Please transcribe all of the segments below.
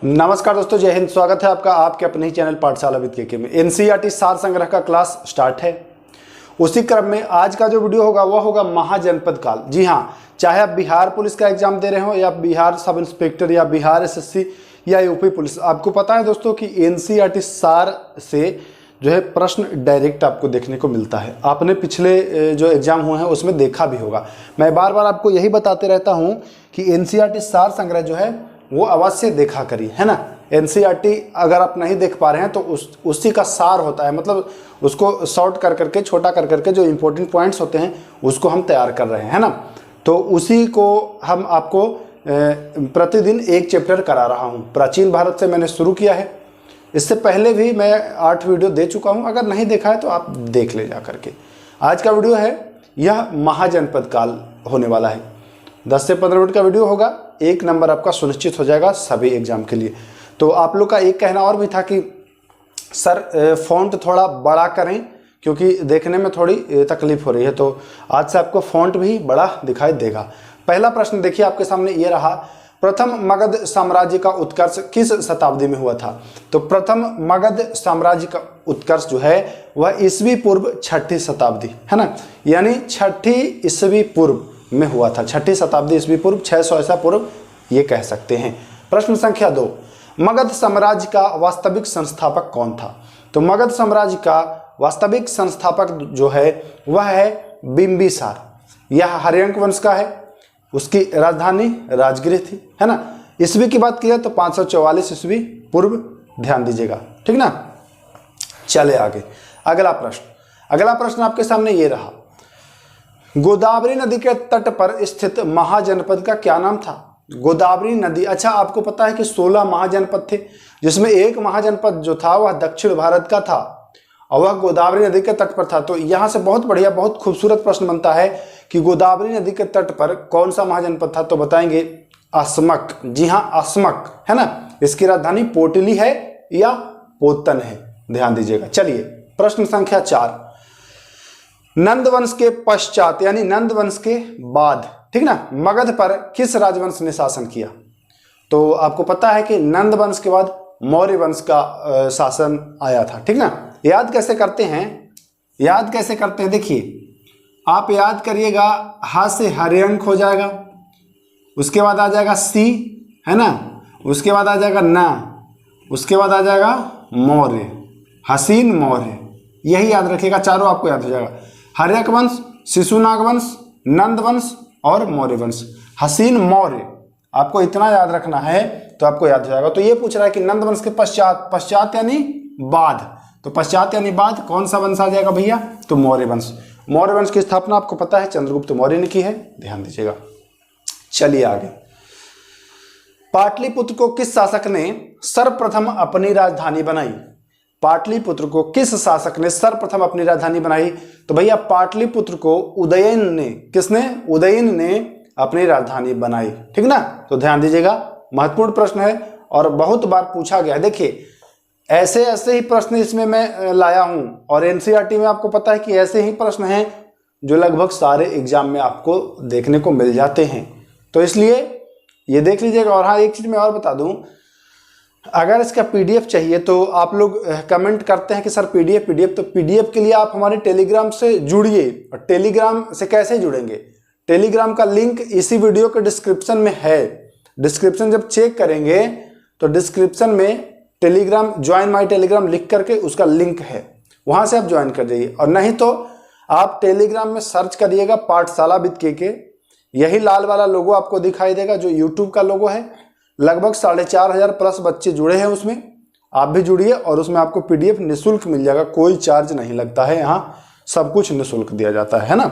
नमस्कार दोस्तों, जय हिंद। स्वागत है आपका आपके अपने ही चैनल पाठशाला विद केके में। एनसीईआरटी सार संग्रह का क्लास स्टार्ट है। उसी क्रम में आज का जो वीडियो होगा वह होगा महाजनपद काल। जी हाँ, चाहे आप बिहार पुलिस का एग्जाम दे रहे हो या बिहार सब इंस्पेक्टर या बिहार एसएससी या यूपी पुलिस, आपको पता है दोस्तों कि एनसीईआरटी सार से जो है प्रश्न डायरेक्ट आपको देखने को मिलता है। आपने पिछले जो एग्जाम हुए हैं उसमें देखा भी होगा। मैं बार बार आपको यही बताते रहता हूँ कि एनसीईआरटी सार संग्रह जो है वो अवश्य देखा करिए, है ना। एनसीईआरटी अगर आप नहीं देख पा रहे हैं तो उसी का सार होता है, मतलब उसको शॉर्ट कर करके, छोटा कर करके जो इंपॉर्टेंट पॉइंट्स होते हैं उसको हम तैयार कर रहे हैं, है ना। तो उसी को हम आपको प्रतिदिन एक चैप्टर करा रहा हूँ। प्राचीन भारत से मैंने शुरू किया है। इससे पहले भी मैं 8 वीडियो दे चुका हूँ, अगर नहीं देखा है तो आप देख ले जा करके। आज का वीडियो है यह महाजनपद काल होने वाला है। 10 से 15 मिनट का वीडियो होगा। 1 नंबर आपका सुनिश्चित हो जाएगा सभी एग्जाम के लिए। तो आप लोग का एक कहना और भी था कि सर फ़ॉन्ट थोड़ा बड़ा करें क्योंकि देखने में थोड़ी तकलीफ हो रही है, तो आज से आपको फ़ॉन्ट भी बड़ा दिखाई देगा। पहला प्रश्न देखिए आपके सामने ये रहा, प्रथम मगध साम्राज्य का उत्कर्ष किस शताब्दी में हुआ था। तो प्रथम मगध साम्राज्य का उत्कर्ष जो है वह ईस्वी पूर्व 6ठी शताब्दी, है ना, यानी 6ठी ईस्वी पूर्व में हुआ था। 6ठी शताब्दी ईस्वी पूर्व, 600 ईसा पूर्व ये कह सकते हैं। प्रश्न संख्या 2, मगध साम्राज्य का वास्तविक संस्थापक कौन था। तो मगध साम्राज्य का वास्तविक संस्थापक जो है वह है बिंबिसार। यह हर्यंक वंश का है। उसकी राजधानी राजगृह थी, है ना। ईस्वी की बात की जाए तो 544 ईस्वी पूर्व, ध्यान दीजिएगा, ठीक ना। चले आगे, अगला प्रश्न आपके सामने ये रहा, गोदावरी नदी के तट पर स्थित महाजनपद का क्या नाम था। गोदावरी नदी, अच्छा आपको पता है कि 16 महाजनपद थे, जिसमें एक महाजनपद जो था वह दक्षिण भारत का था और वह गोदावरी नदी के तट पर था। तो यहाँ से बहुत बढ़िया, बहुत खूबसूरत प्रश्न बनता है कि गोदावरी नदी के तट पर कौन सा महाजनपद था। तो बताएंगे अस्मक। जी हाँ, अस्मक, है ना। इसकी राजधानी पोटली है या पोतन है, ध्यान दीजिएगा। चलिए प्रश्न संख्या 4, नंद वंश के पश्चात यानी नंद वंश के बाद, ठीक ना, मगध पर किस राजवंश ने शासन किया। तो आपको पता है कि नंद वंश के बाद मौर्य वंश का शासन आया था, ठीक ना। याद कैसे करते हैं, देखिए आप याद करिएगा, हा से हर्यंक हो जाएगा, उसके बाद आ जाएगा सी, है ना, उसके बाद आ जाएगा ना, उसके बाद आ जाएगा मौर्य, हसीन मौर्य, यही याद रखिएगा, चारों आपको याद हो जाएगा। हर्यक वंश, शिशुनाग वंश, नंद वंश और मौर्य वंश। हसीन मौर्य, आपको इतना याद रखना है तो आपको याद हो जाएगा। तो ये पूछ रहा है कि नंद वंश के पश्चात यानी बाद, तो पश्चात यानी बाद कौन सा वंश आ जाएगा भैया, तो मौर्य वंश। मौर्य वंश की स्थापना आपको पता है चंद्रगुप्त मौर्य ने की है, ध्यान दीजिएगा। चलिए आगे, पाटलिपुत्र को किस शासक ने सर्वप्रथम अपनी राजधानी बनाई। पाटलिपुत्र को किस शासक ने सर्वप्रथम अपनी राजधानी बनाई। तो भैया पाटलिपुत्र को उदयन ने, किसने, उदयन ने अपनी राजधानी बनाई, ठीक ना। तो ध्यान दीजिएगा, महत्वपूर्ण प्रश्न है और बहुत बार पूछा गया है। देखिए ऐसे ही प्रश्न इसमें मैं लाया हूं और एनसीईआरटी में आपको पता है कि ऐसे ही प्रश्न हैं जो लगभग सारे एग्जाम में आपको देखने को मिल जाते हैं, तो इसलिए ये देख लीजिएगा। और हाँ, एक चीज मैं और बता दूं, अगर इसका पीडीएफ चाहिए तो आप लोग कमेंट करते हैं कि सर पीडीएफ, तो पीडीएफ के लिए आप हमारे टेलीग्राम से जुड़िए। और टेलीग्राम से कैसे जुड़ेंगे, टेलीग्राम का लिंक इसी वीडियो के डिस्क्रिप्शन में है। डिस्क्रिप्शन जब चेक करेंगे तो डिस्क्रिप्शन में टेलीग्राम, ज्वाइन माई टेलीग्राम लिख करके उसका लिंक है, वहां से आप ज्वाइन कर जाइए। और नहीं तो आप टेलीग्राम में सर्च करिएगा पाठशाला विद केके, यही लाल वाला लोगो आपको दिखाई देगा जो यूट्यूब का लोगो है। लगभग 4500 प्लस बच्चे जुड़े हैं उसमें, आप भी जुड़िए और उसमें आपको पीडीएफ निःशुल्क मिल जाएगा, कोई चार्ज नहीं लगता है, यहाँ सब कुछ निःशुल्क दिया जाता है ना।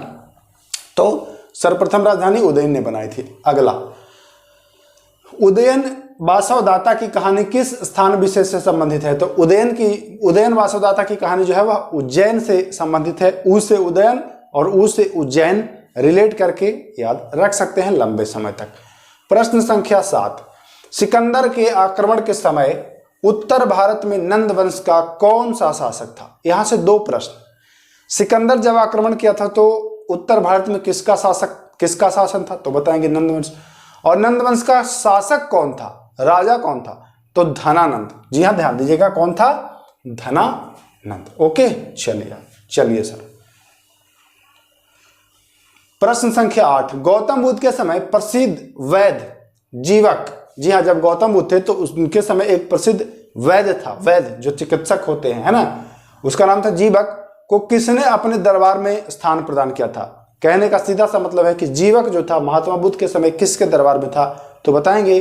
तो सर्वप्रथम राजधानी उदयन ने बनाई थी। अगला, उदयन वासवदाता की कहानी किस स्थान विशेष से संबंधित है। तो उदयन वासवदाता की कहानी जो है वह उज्जैन से संबंधित है। उ से उदयन और उ से उज्जैन रिलेट करके याद रख सकते हैं लंबे समय तक। प्रश्न संख्या 7, सिकंदर के आक्रमण के समय उत्तर भारत में नंद वंश का कौन सा शासक था। यहां से 2 प्रश्न, सिकंदर जब आक्रमण किया था तो उत्तर भारत में किसका शासन था। तो बताएंगे नंद वंश। और नंद वंश का शासक कौन था, राजा कौन था। तो धनानंद। जी हाँ, ध्यान दीजिएगा, कौन था? धनानंद। ओके, चलिए सर। प्रश्न संख्या 8, गौतम बुद्ध के समय प्रसिद्ध वैद्य जीवक। जी हाँ, जब गौतम बुद्ध थे तो उनके समय एक प्रसिद्ध वैद्य था, वैद्य जो चिकित्सक होते हैं, है ना, उसका नाम था जीवक, को किसने अपने दरबार में स्थान प्रदान किया था? कहने का सीधा सा मतलब है कि जीवक जो था महात्मा बुद्ध के समय किसके दरबार में था? तो बताएंगे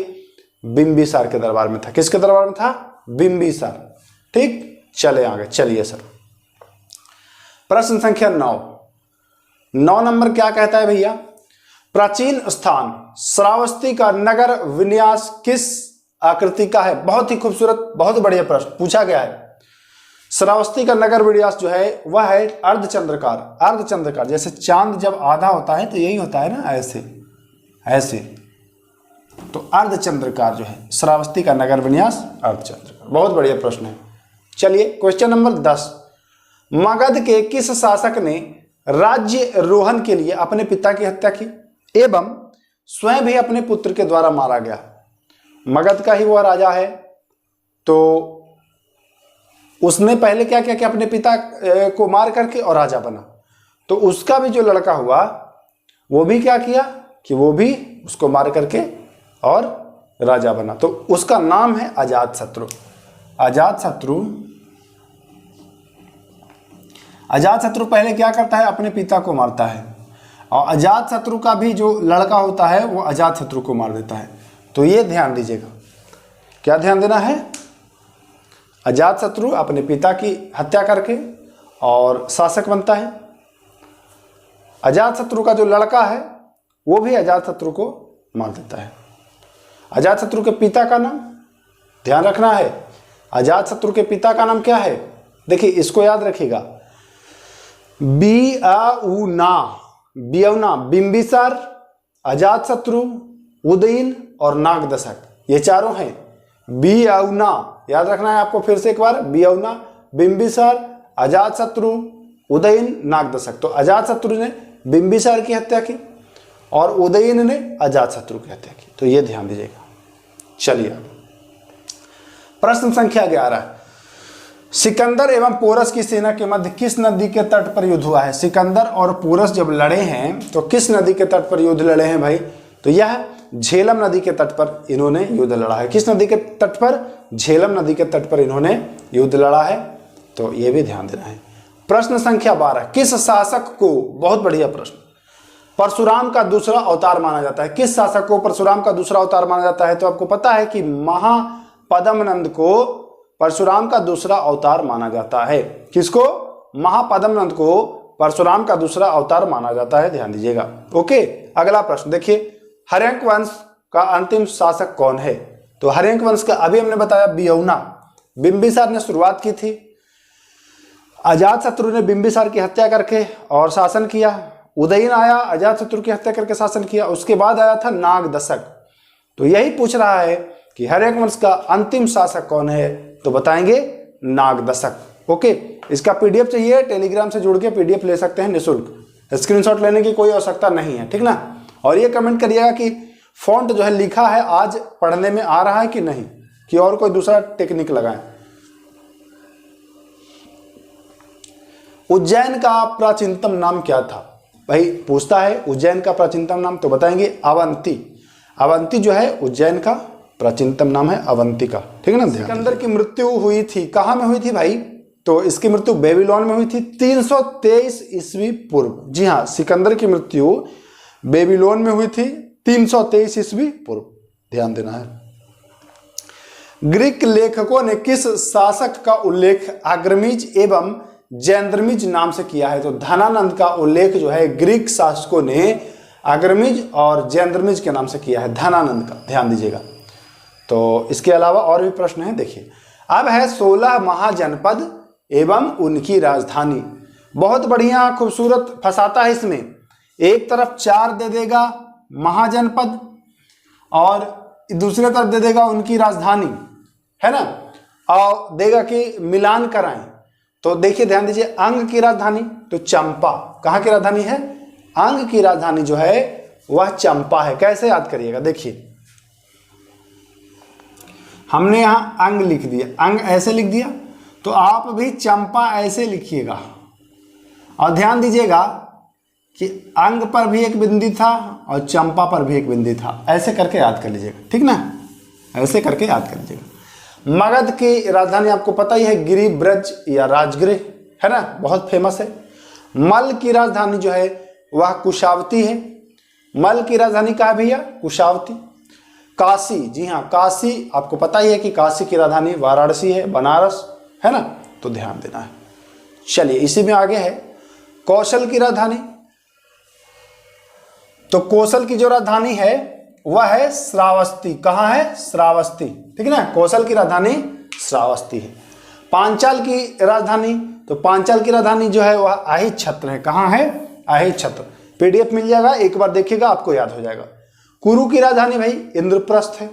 बिंबिसार के दरबार में था। किसके दरबार में था? बिंबिसार। ठीक, चले आगे, चलिए सर। प्रश्न संख्या 9 नंबर क्या कहता है भैया? प्राचीन स्थान श्रावस्ती का नगर विन्यास किस आकृति का है? बहुत ही खूबसूरत, बहुत बढ़िया प्रश्न पूछा गया है। श्रावस्ती का नगर विन्यास जो है वह है अर्धचंद्राकार। अर्धचंद्राकार, जैसे चांद जब आधा होता है तो यही होता है ना, ऐसे तो अर्धचंद्राकार जो है श्रावस्ती का नगर विन्यास अर्धचंद्राकार। बहुत बढ़िया प्रश्न है। चलिए क्वेश्चन नंबर 10, मगध के किस शासक ने राज्य रोहन के लिए अपने पिता की हत्या की एवं स्वयं भी अपने पुत्र के द्वारा मारा गया? मगध का ही वह राजा है, तो उसने पहले क्या किया कि अपने पिता को मार करके और राजा बना। तो उसका भी जो लड़का हुआ वो भी क्या किया कि वो भी उसको मार करके और राजा बना। तो उसका नाम है अजातशत्रु। अजातशत्रु पहले क्या करता है? अपने पिता को मारता है, और अजातशत्रु का भी जो लड़का होता है वो अजातशत्रु को मार देता है। तो ये ध्यान दीजिएगा, क्या ध्यान देना है? अजातशत्रु अपने पिता की हत्या करके और शासक बनता है। अजातशत्रु का जो लड़का है वो भी अजातशत्रु को मार देता है। अजातशत्रु के पिता का नाम ध्यान रखना है। अजातशत्रु के पिता का नाम क्या है? देखिए, इसको याद रखिएगा, बियौना, बिंबिसार, अजातशत्रु, उदयन और नागदशक, ये चारों हैं। बियौना याद रखना है आपको, फिर से एक बार, बियौना, बिंबिसार, अजातशत्रु, उदयन, नागदशक। तो अजातशत्रु ने बिंबिसार की हत्या की और उदयन ने अजातशत्रु की हत्या की। तो ये ध्यान दीजिएगा। चलिए प्रश्न संख्या 11, सिकंदर एवं पोरस की सेना के मध्य किस नदी के तट पर युद्ध हुआ है? सिकंदर और पोरस जब लड़े हैं तो किस नदी के तट पर युद्ध लड़े हैं भाई? तो यह झेलम नदी के तट पर इन्होंने युद्ध लड़ा है। किस नदी के तट पर? झेलम नदी के तट पर इन्होंने युद्ध लड़ा है। तो यह भी ध्यान देना है। प्रश्न संख्या 12, किस शासक को, बहुत बढ़िया प्रश्न, परशुराम का दूसरा अवतार माना जाता है? किस शासक को परशुराम का दूसरा अवतार माना जाता है? तो आपको पता है कि महापद्मनंद को परशुराम का दूसरा अवतार माना जाता है। किसको? महापद्मनंद को परशुराम का दूसरा अवतार माना जाता है, ध्यान दीजिएगा। ओके, अगला प्रश्न देखिए, हर्यंक वंश का अंतिम शासक कौन है? तो हर्यंक वंश का अभी हमने बताया बियौना, बिंबिसार ने शुरुआत की थी। अजातशत्रु ने बिंबिसार की हत्या करके और शासन किया। उदयन आया, अजातशत्रु की हत्या करके शासन किया। उसके बाद आया था नागदशक। तो यही पूछ रहा है कि हर्यंक वंश का अंतिम शासक कौन है? तो बताएंगे नागदशक। ओके, इसका पीडीएफ चाहिए, टेलीग्राम से जुड़ के पीडीएफ ले सकते हैं निःशुल्क। स्क्रीनशॉट लेने की कोई आवश्यकता नहीं है, ठीक ना। और ये कमेंट करिएगा कि फॉन्ट जो है लिखा है आज पढ़ने में आ रहा है कि नहीं, कि और कोई दूसरा टेक्निक लगाएं। उज्जैन का प्राचीनतम नाम क्या था? भाई पूछता है उज्जैन का प्राचीनतम नाम, तो बताएंगे अवंती। अवंती जो है उज्जैन का प्राचीनतम नाम है, अवंतिका, ठीक है ना। सिकंदर की मृत्यु हुई थी, कहाँ में हुई थी भाई? तो इसकी मृत्यु बेबीलोन में हुई थी 323 ईस्वी पूर्व। जी हाँ, सिकंदर की मृत्यु बेबीलोन में हुई थी 323 ईस्वी पूर्व, ध्यान देना है। ग्रीक लेखकों ने किस शासक का उल्लेख अग्रमीज एवं जैंद्रमीज नाम से किया है? तो धनानंद का उल्लेख जो है ग्रीक शासकों ने अग्रमीज और जैंद्रमीज के नाम से किया है, धनानंद का, ध्यान दीजिएगा। तो इसके अलावा और भी प्रश्न है, देखिए। अब है 16 महाजनपद एवं उनकी राजधानी। बहुत बढ़िया खूबसूरत फंसाता है इसमें। एक तरफ 4 दे देगा महाजनपद और दूसरे तरफ दे देगा उनकी राजधानी, है ना, और देगा कि मिलान कराएं। तो देखिए ध्यान दीजिए, अंग की राजधानी तो चंपा, कहाँ की राजधानी है? अंग की राजधानी जो है वह चंपा है। कैसे याद करिएगा, देखिए हमने यहाँ अंग लिख दिया, अंग ऐसे लिख दिया, तो आप भी चंपा ऐसे लिखिएगा। और ध्यान दीजिएगा कि अंग पर भी एक बिंदी था और चंपा पर भी एक बिंदी था, ऐसे करके याद कर लीजिएगा, ठीक ना, ऐसे करके याद कर लीजिएगा। मगध की राजधानी आपको पता ही है, गिरिब्रज या राजगृह, है ना, बहुत फेमस है। मल की राजधानी जो है वह कुशावती है। मल की राजधानी कहाँ है भैया? कुशावती। काशी, जी हाँ काशी, आपको पता ही है कि काशी की राजधानी वाराणसी है, बनारस, है ना, तो ध्यान देना है। चलिए इसी में आगे है कौशल की राजधानी। तो कौशल की जो राजधानी है वह है श्रावस्ती। कहाँ है? श्रावस्ती, ठीक है ना, कौशल की राजधानी श्रावस्ती है। पांचाल की राजधानी, तो पांचाल की राजधानी जो है वह अहिच्छत्र है। कहाँ है? अहिच्छत्र। पीडीएफ मिल जाएगा, एक बार देखिएगा आपको याद हो जाएगा। कुरु की राजधानी भाई इंद्रप्रस्थ है।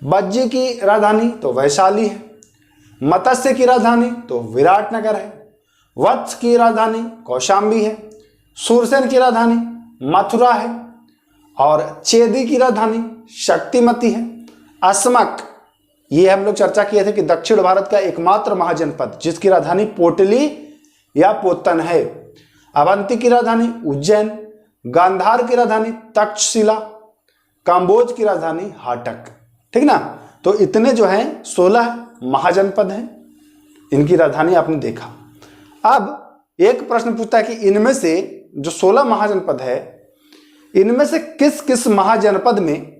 बज्जी की राजधानी तो वैशाली है। मत्स्य की राजधानी तो विराटनगर है। वत्स की राजधानी कौशाम्बी है। सूरसेन की राजधानी मथुरा है। और चेदी की राजधानी शक्तिमती है। अस्मक, ये हम लोग चर्चा किए थे कि दक्षिण भारत का एकमात्र महाजनपद जिसकी राजधानी पोटली या पोतन है। अवंती की राजधानी उज्जैन। गांधार की राजधानी तक्षशिला। काम्बोज की राजधानी हाटक, ठीक ना। तो इतने जो हैं 16 महाजनपद हैं, इनकी राजधानी आपने देखा। अब एक प्रश्न पूछता है कि इनमें से जो 16 महाजनपद है, इनमें से किस किस महाजनपद में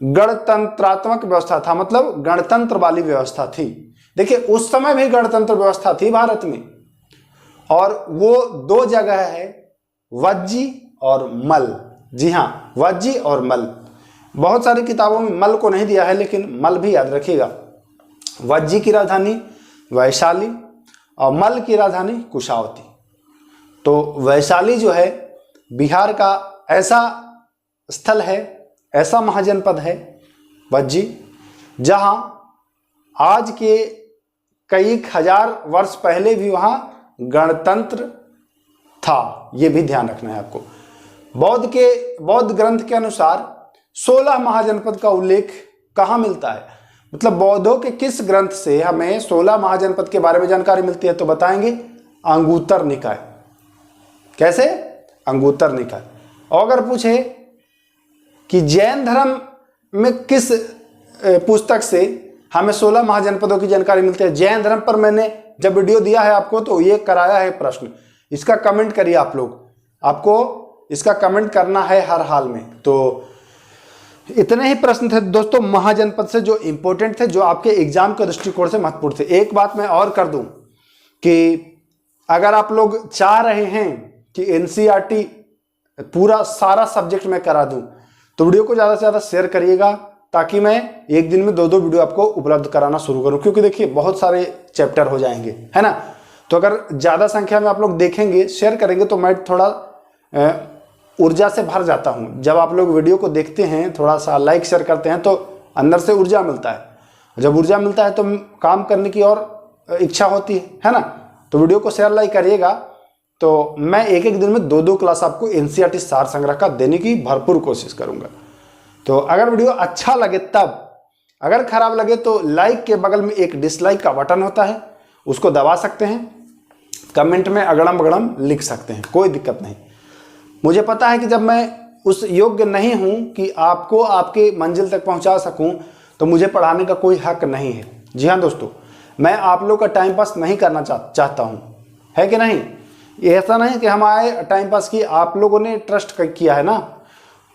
गणतंत्रात्मक व्यवस्था था, मतलब गणतंत्र वाली व्यवस्था थी। देखिए उस समय भी गणतंत्र व्यवस्था थी भारत में, और वो 2 जगह है, वज्जी और मल। जी हाँ, वज्जी और मल। बहुत सारी किताबों में मल को नहीं दिया है, लेकिन मल भी याद रखिएगा। वज्जी की राजधानी वैशाली और मल की राजधानी कुशावती। तो वैशाली जो है बिहार का ऐसा स्थल है, ऐसा महाजनपद है वज्जी, जहां आज के कई हजार वर्ष पहले भी वहां गणतंत्र था। यह भी ध्यान रखना है आपको। बौद्ध ग्रंथ के अनुसार 16 महाजनपद का उल्लेख कहाँ मिलता है, मतलब बौद्धों के किस ग्रंथ से हमें 16 महाजनपद के बारे में जानकारी मिलती है, तो बताएंगे अंगुत्तर निकाय। कैसे? अंगुत्तर निकाय। और अगर पूछे कि जैन धर्म में किस पुस्तक से हमें 16 महाजनपदों की जानकारी मिलती है, जैन धर्म पर मैंने जब वीडियो दिया है आपको तो ये कराया है प्रश्न, इसका कमेंट करिए आप लोग, आपको इसका कमेंट करना है हर हाल में। तो इतने ही प्रश्न थे दोस्तों महाजनपद से जो इंपॉर्टेंट थे, जो आपके एग्जाम के दृष्टिकोण से महत्वपूर्ण थे। एक बात मैं और कर दूं कि अगर आप लोग चाह रहे हैं कि एनसीईआरटी पूरा सारा सब्जेक्ट मैं करा दूं, तो वीडियो को ज़्यादा से ज़्यादा शेयर करिएगा, ताकि मैं एक दिन में 2-2 वीडियो आपको उपलब्ध कराना शुरू करूं। क्योंकि देखिए बहुत सारे चैप्टर हो जाएंगे, है ना। तो अगर ज़्यादा संख्या में आप लोग देखेंगे, शेयर करेंगे, तो मैं थोड़ा ऊर्जा से भर जाता हूं। जब आप लोग वीडियो को देखते हैं, थोड़ा सा लाइक शेयर करते हैं, तो अंदर से ऊर्जा मिलता है। जब ऊर्जा मिलता है तो काम करने की और इच्छा होती है ना। तो वीडियो को शेयर लाइक करिएगा, तो मैं एक दिन में 2-2 क्लास आपको एनसीईआरटी सार संग्रह का देने की भरपूर कोशिश करूंगा। तो अगर वीडियो अच्छा लगे तब, अगर खराब लगे तो लाइक के बगल में एक डिसलाइक का बटन होता है, उसको दबा सकते हैं। कमेंट में अगड़म बगड़म लिख सकते हैं, कोई दिक्कत नहीं। मुझे पता है कि जब मैं उस योग्य नहीं हूं कि आपको आपके मंजिल तक पहुंचा सकूं, तो मुझे पढ़ाने का कोई हक नहीं है। जी हाँ दोस्तों, मैं आप लोग का टाइम पास नहीं करना चाहता हूं, है कि नहीं। ऐसा नहीं कि हम आए टाइम पास की, आप लोगों ने ट्रस्ट किया है ना,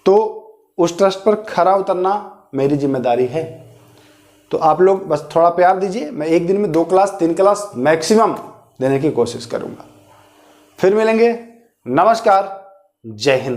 तो उस ट्रस्ट पर खरा उतरना मेरी जिम्मेदारी है। तो आप लोग बस थोड़ा प्यार दीजिए, मैं एक दिन में 2 क्लास 3 क्लास मैक्सिमम देने की कोशिश करूंगा। फिर मिलेंगे, नमस्कार, जय हिंद।